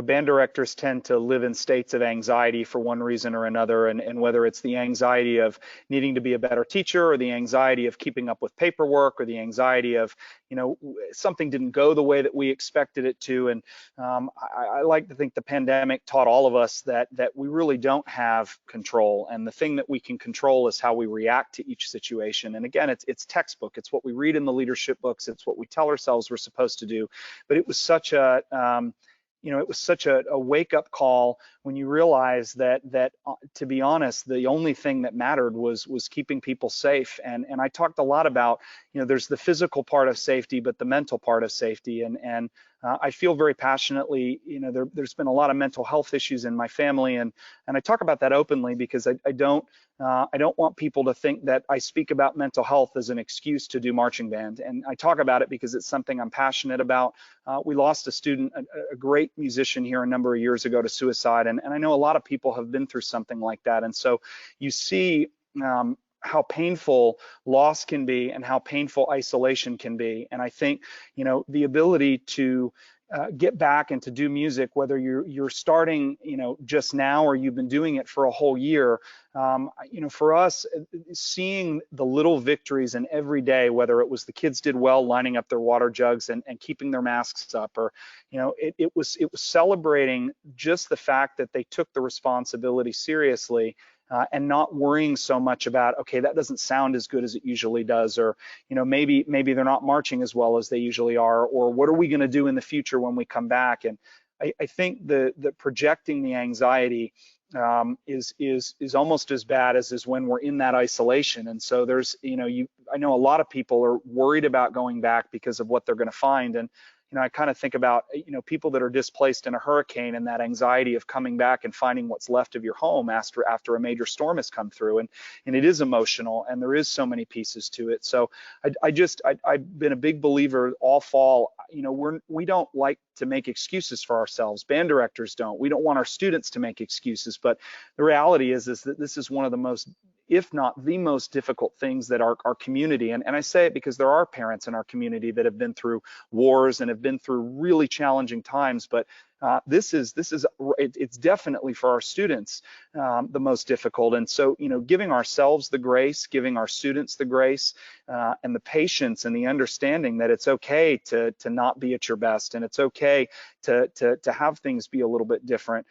band directors tend to live in states of anxiety for one reason or another, and whether it's the anxiety of needing to be a better teacher, or the anxiety of keeping up with paperwork, or the anxiety of, something didn't go the way that we expected it to. And I like to think the pandemic taught all of us that we really don't have control, and the thing that we can control is how we react to each situation. And again, it's textbook. It's what we read in the leadership books. It's what we tell ourselves we're supposed to do. But it was such a wake-up call when you realize that to be honest, the only thing that mattered was keeping people safe. And I talked a lot about, there's the physical part of safety, but the mental part of safety. And I feel very passionately, there's been a lot of mental health issues in my family, and I talk about that openly because I don't want people to think that I speak about mental health as an excuse to do marching band. And I talk about it because it's something I'm passionate about. We lost a student, a great musician here a number of years ago, to suicide, and I know a lot of people have been through something like that. And so you see how painful loss can be and how painful isolation can be. And I think, the ability to get back and to do music, whether you're starting, just now, or you've been doing it for a whole year, for us, seeing the little victories in every day, whether it was the kids did well lining up their water jugs and keeping their masks up, or, it was celebrating just the fact that they took the responsibility seriously. And not worrying so much about, okay, that doesn't sound as good as it usually does, or maybe they're not marching as well as they usually are, or what are we going to do in the future when we come back? And I think the projecting the anxiety is almost as bad as is when we're in that isolation. And so there's, I know a lot of people are worried about going back because of what they're going to find. And I kind of think about, people that are displaced in a hurricane, and that anxiety of coming back and finding what's left of your home after a major storm has come through. And it is emotional, and there is so many pieces to it. So I've been a big believer all fall, we don't like to make excuses for ourselves. Band directors don't. We don't want our students to make excuses. But the reality is that this is one of the most, if not the most difficult things that our community, and I say it because there are parents in our community that have been through wars and have been through really challenging times, but it's definitely for our students the most difficult. And so, giving ourselves the grace, giving our students the grace, and the patience and the understanding that it's okay to not be at your best, and it's okay to have things be a little bit different.